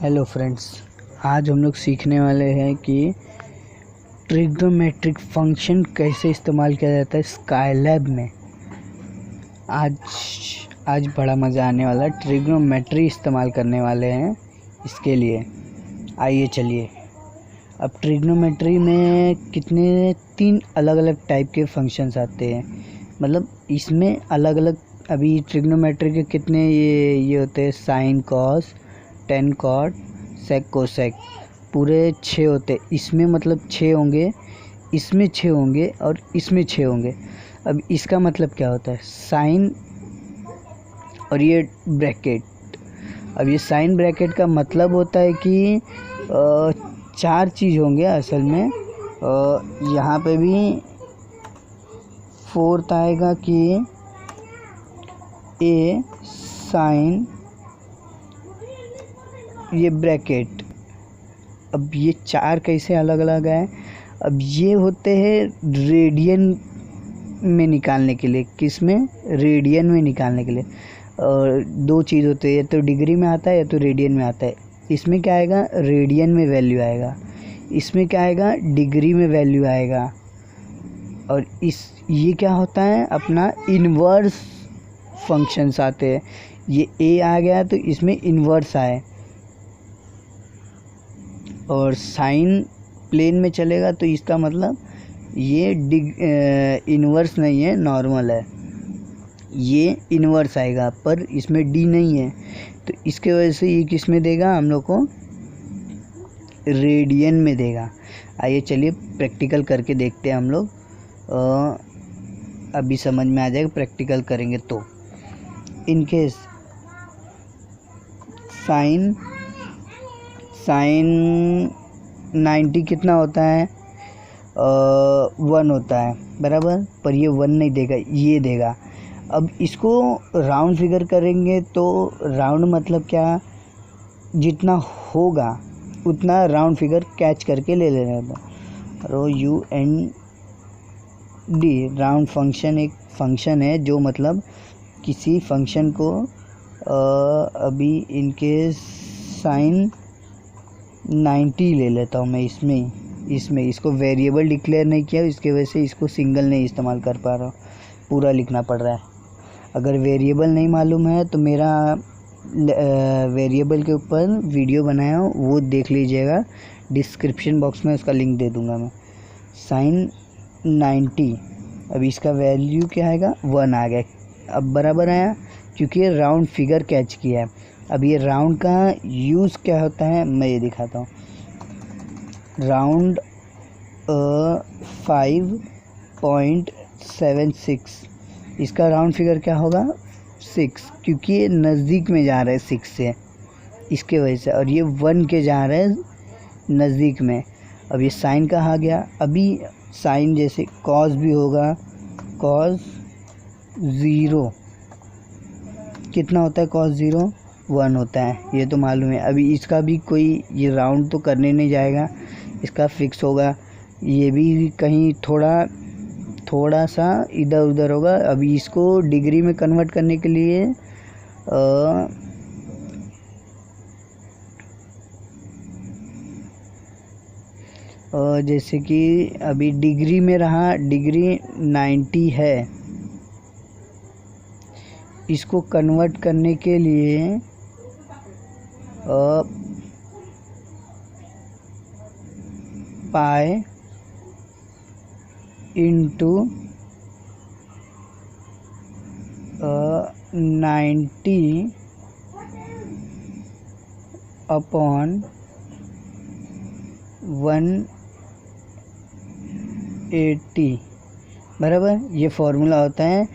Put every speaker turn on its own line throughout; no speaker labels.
Hello friends, आज हम लोग सीखने वाले हैं कि ट्रिग्नोमेट्रिक फंक्शन कैसे इस्तेमाल किया जाता है स्काईलैब में। आज बड़ा मज़ा आने वाला है। ट्रिग्नोमेट्री इस्तेमाल करने वाले हैं इसके लिए। आइए चलिए। अब ट्रिग्नोमेट्री में तीन अलग अलग टाइप के फंक्शंस आते हैं। मतलब इसमें अलग अलग अभी ट्रिग्नोमेट्री के कितने ये होते हैं, साइन, कॉस, टेन, कॉट, सेक, कोसेक, पूरे 6 होते हैं। इसमें मतलब 6 होंगे, इसमें 6 होंगे और इसमें 6 होंगे। अब इसका मतलब क्या होता है, साइन और ये ब्रैकेट। अब ये साइन ब्रैकेट का मतलब होता है कि 4 चीज़ होंगे असल में। यहाँ पे भी फोर्थ आएगा कि ए साइन, ये ब्रैकेट। अब ये 4 कैसे अलग अलग है, अब ये होते हैं रेडियन में निकालने के लिए। किस में? रेडियन में निकालने के लिए। और 2 चीज़ होते हैं, या तो डिग्री में आता है या तो रेडियन में आता है। इसमें क्या आएगा, रेडियन में वैल्यू आएगा। इसमें क्या आएगा, डिग्री में वैल्यू आएगा। और ये क्या होता है, अपना इन्वर्स फंक्शंस आते हैं। ये ए आ गया तो इसमें इन्वर्स आए। और साइन प्लेन में चलेगा तो इसका मतलब ये इन्वर्स नहीं है, नॉर्मल है। ये इन्वर्स आएगा पर इसमें डी नहीं है, तो इसके वजह से ये किस में देगा, हम लोग को रेडियन में देगा। आइए चलिए प्रैक्टिकल करके देखते हैं हम लोग। अभी समझ में आ जाएगा प्रैक्टिकल करेंगे तो। इनकेस साइन 90 कितना होता है, 1 होता है बराबर, पर ये 1 नहीं देगा, ये देगा। अब इसको राउंड फिगर करेंगे तो राउंड मतलब क्या, जितना होगा उतना राउंड फिगर कैच करके ले लेना था। ROUND, राउंड फंक्शन एक फंक्शन है जो मतलब किसी फंक्शन को अभी इनके साइन 90 ले लेता हूँ मैं। इसमें इसको वेरिएबल डिक्लेयर नहीं किया, इसके वजह से इसको सिंगल नहीं इस्तेमाल कर पा रहा हूँ, पूरा लिखना पड़ रहा है। अगर वेरिएबल नहीं मालूम है तो मेरा वेरिएबल के ऊपर वीडियो बनाया हूँ, वो देख लीजिएगा, डिस्क्रिप्शन बॉक्स में उसका लिंक दे दूँगा मैं। साइन 90, अब इसका वैल्यू क्या आएगा, 1 आ गया। अब बराबर आया क्योंकि ये राउंड फिगर कैच किया है। अब ये राउंड का यूज़ क्या होता है मैं ये दिखाता हूँ। राउंड 5.76, इसका राउंड फिगर क्या होगा, 6, क्योंकि ये नज़दीक में जा रहा है 6 से, इसके वजह से। और ये 1 के जा रहे हैं नज़दीक में। अब ये साइन कहाँ गया, अभी साइन जैसे कॉस भी होगा, कॉस 0 कितना होता है, कॉस 0 1 होता है, ये तो मालूम है। अभी इसका भी कोई ये राउंड तो करने नहीं जाएगा, इसका फिक्स होगा। ये भी कहीं थोड़ा सा इधर उधर होगा। अभी इसको डिग्री में कन्वर्ट करने के लिए जैसे कि अभी डिग्री में रहा, डिग्री 90 है, इसको कन्वर्ट करने के लिए पाई इंटू 90 अपॉन 180 बराबर। ये फॉर्मूला होता है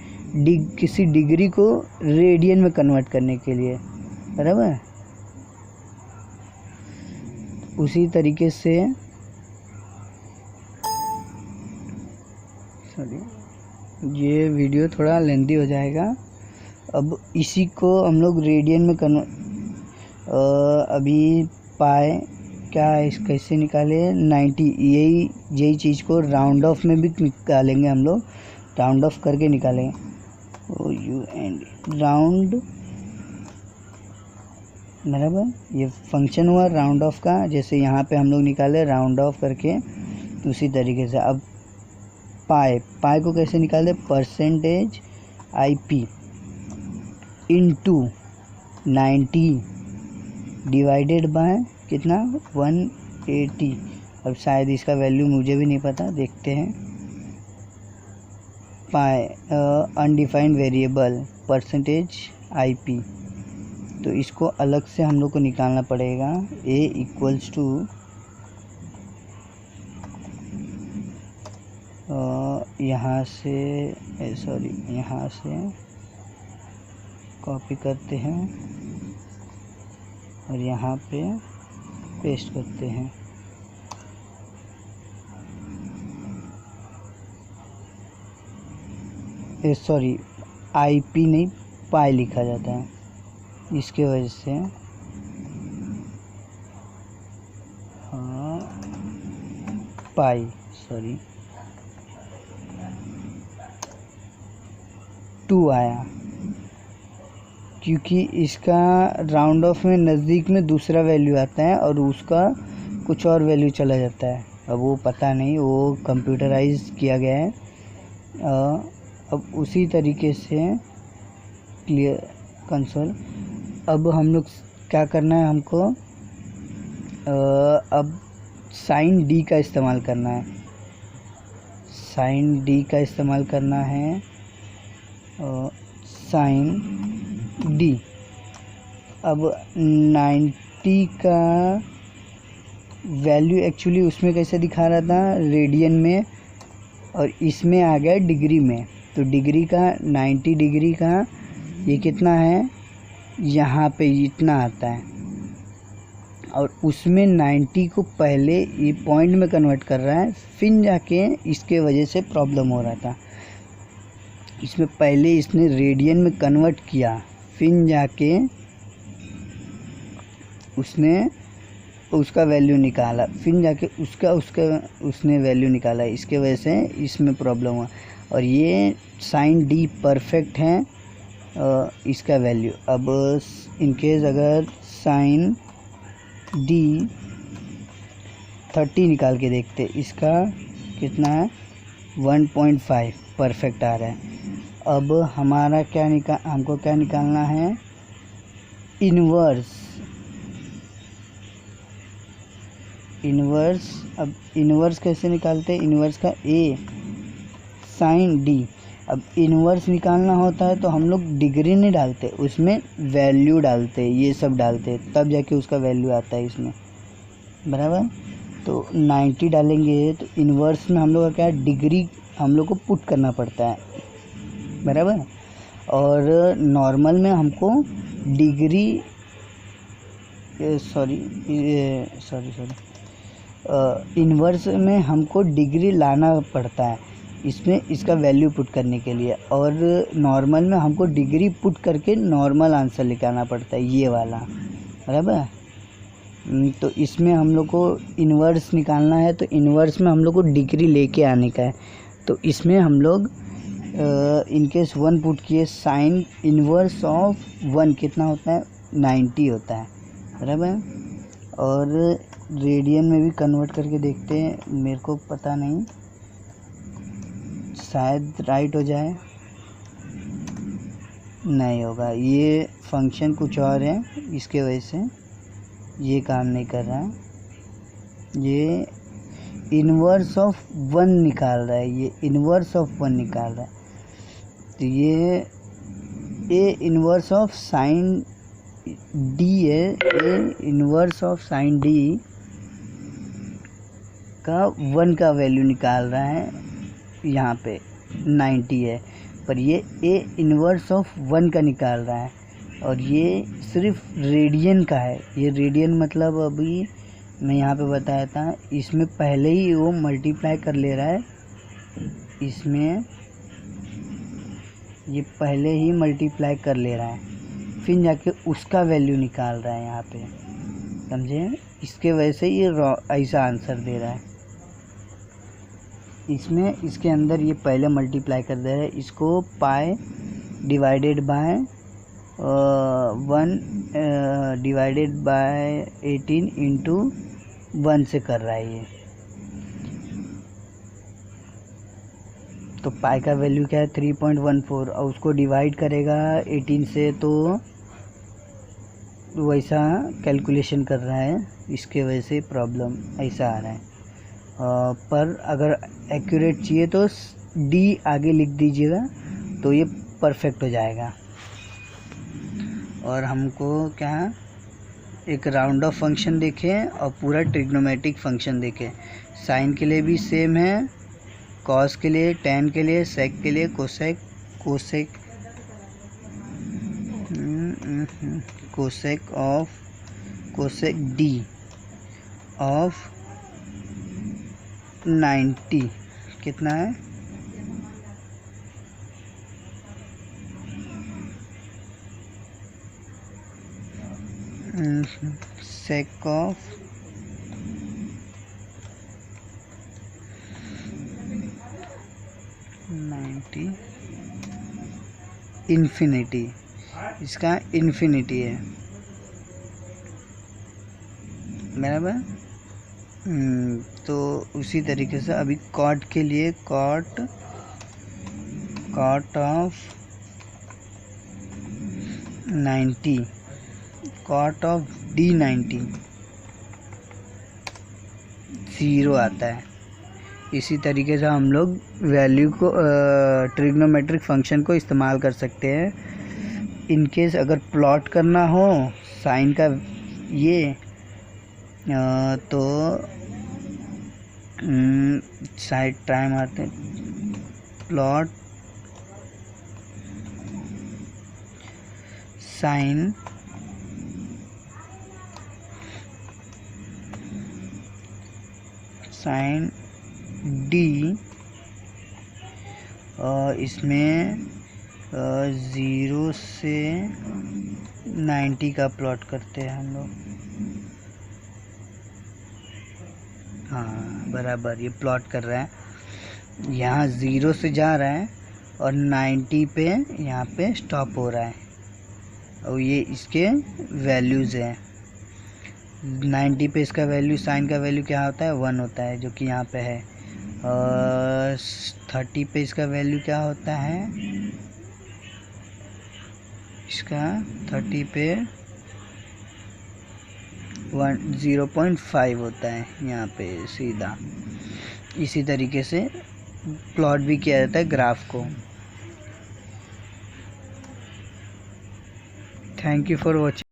किसी डिग्री को रेडियन में कन्वर्ट करने के लिए, बराबर। उसी तरीके से ये वीडियो थोड़ा लेंथी हो जाएगा। अब इसी को हम लोग रेडियन में अभी पाए क्या कैसे निकाले, 90, यही चीज़ को राउंड ऑफ में भी निकालेंगे हम लोग, राउंड ऑफ करके निकालेंगे। राउंड बराबर। ये फंक्शन हुआ राउंड ऑफ का, जैसे यहाँ पे हम लोग निकाले राउंड ऑफ करके, उसी तरीके से। अब पाई को कैसे निकालते, percentage IP into 90 divided by कितना 180। अब शायद इसका वैल्यू मुझे भी नहीं पता, देखते हैं। पाई अनडिफाइंड वेरिएबल परसेंटेज IP, तो इसको अलग से हम लोग को निकालना पड़ेगा। A इक्वल्स टू यहाँ से कॉपी करते हैं और यहाँ पे पेस्ट करते हैं। सॉरी, IP नहीं पाई लिखा जाता है, इसके वजह से। हाँ, पाई, सॉरी 2 आया, क्योंकि इसका राउंड ऑफ में नज़दीक में दूसरा वैल्यू आता है और उसका कुछ और वैल्यू चला जाता है। अब वो पता नहीं, वो कंप्यूटराइज किया गया है। अब उसी तरीके से क्लियर कंसोल। अब हम लोग क्या करना है, हमको अब साइन D का इस्तेमाल करना है। साइन D का इस्तेमाल करना है, साइन D। अब 90 का वैल्यू एक्चुअली उसमें कैसे दिखा रहा था, रेडियन में, और इसमें आ गया डिग्री में। तो डिग्री का 90 डिग्री का ये कितना है, यहाँ पे इतना आता है, और उसमें 90 को पहले ये पॉइंट में कन्वर्ट कर रहा है, फिर जाके इसके वजह से प्रॉब्लम हो रहा था। इसमें पहले इसने रेडियन में कन्वर्ट किया, फिर जाके उसने उसका वैल्यू निकाला, फिर जाके उसने वैल्यू निकाला, इसके वजह से इसमें प्रॉब्लम हुआ। और ये साइन D परफेक्ट है इसका वैल्यू। अब इनकेस अगर साइन D 30 निकाल के देखते, इसका कितना है 1.5 परफेक्ट आ रहा है। अब हमारा हमको क्या निकालना है, इन्वर्स। अब इन्वर्स कैसे निकालते हैं, इन्वर्स का A साइन D। अब इन्वर्स निकालना होता है तो हम लोग डिग्री नहीं डालते, उसमें वैल्यू डालते, ये सब डालते, तब जाके उसका वैल्यू आता है इसमें, बराबर। तो 90 डालेंगे तो इन्वर्स में हम लोग का क्या, डिग्री हम लोग को पुट करना पड़ता है, बराबर। और नॉर्मल में हमको डिग्री इन्वर्स में हमको डिग्री लाना पड़ता है इसमें, इसका वैल्यू पुट करने के लिए। और नॉर्मल में हमको डिग्री पुट करके नॉर्मल आंसर निकालना पड़ता है, ये वाला, बराबर। तो इसमें हम लोग को इन्वर्स निकालना है, तो इन्वर्स में हम लोग को डिग्री लेके आने का है। तो इसमें हम लोग इनकेस 1 पुट किए, साइन इन्वर्स ऑफ 1 कितना होता है 90 होता है, बराबर। और रेडियन में भी कन्वर्ट करके देखते हैं, मेरे को पता नहीं, शायद राइट हो जाए, नहीं होगा, ये फंक्शन कुछ और है, इसके वजह से ये काम नहीं कर रहा है। ये इन्वर्स ऑफ 1 निकाल रहा है, ये इन्वर्स ऑफ 1 निकाल रहा है। तो ये A inverse of sine D है, A inverse of sine D का 1 का वैल्यू निकाल रहा है, यहाँ पे 90 है, पर ये A इन्वर्स ऑफ 1 का निकाल रहा है, और ये सिर्फ रेडियन का है। ये रेडियन मतलब अभी मैं यहाँ पे बताया था, इसमें पहले ही वो मल्टीप्लाई कर ले रहा है, इसमें ये पहले ही मल्टीप्लाई कर ले रहा है, फिर जाके उसका वैल्यू निकाल रहा है यहाँ पे, समझे। इसके वजह से ये ऐसा आंसर दे रहा है। इसमें इसके अंदर ये पहले मल्टीप्लाई कर दे रहा है, इसको पाई divided by 1 divided by 18 into 1 से कर रहा है ये। तो पाई का वैल्यू क्या है 3.14 और उसको डिवाइड करेगा 18 से, तो वैसा कैलकुलेशन कर रहा है, इसके वजह से प्रॉब्लम ऐसा आ रहा है। पर अगर एक्यूरेट चाहिए तो डी आगे लिख दीजिएगा तो ये परफेक्ट हो जाएगा। और हमको क्या एक राउंड ऑफ फंक्शन देखें और पूरा ट्रिग्नोमेट्रिक फंक्शन देखें। साइन के लिए भी सेम है, कॉस के लिए, टेन के लिए, सेक के लिए, कोसेक डी ऑफ 90 कितना है, सेक ऑफ 90 इन्फिनिटी, इसका इन्फिनिटी है बराबर। तो उसी तरीके से अभी कॉट के लिए cot of 90, cot of D90 0 आता है। इसी तरीके से हम लोग वैल्यू को ट्रिग्नोमेट्रिक फंक्शन को इस्तेमाल कर सकते हैं। इनकेस अगर प्लॉट करना हो साइन का ये तो साइड टाइम आते हैं, प्लॉट साइन डी, इसमें 0 से 90 का प्लॉट करते हैं हम लोग। हाँ बराबर, ये प्लॉट कर रहा है, यहाँ 0 से जा रहा है और 90 पे यहाँ पे स्टॉप हो रहा है, और ये इसके वैल्यूज़ हैं। 90 पे इसका वैल्यू, साइन का वैल्यू क्या होता है 1 होता है, जो कि यहाँ पे है। 30 पे इसका वैल्यू क्या होता है, इसका 30 पे 0.5 होता है यहाँ पे सीधा। इसी तरीके से प्लॉट भी किया जाता है ग्राफ को। Thank you for watching.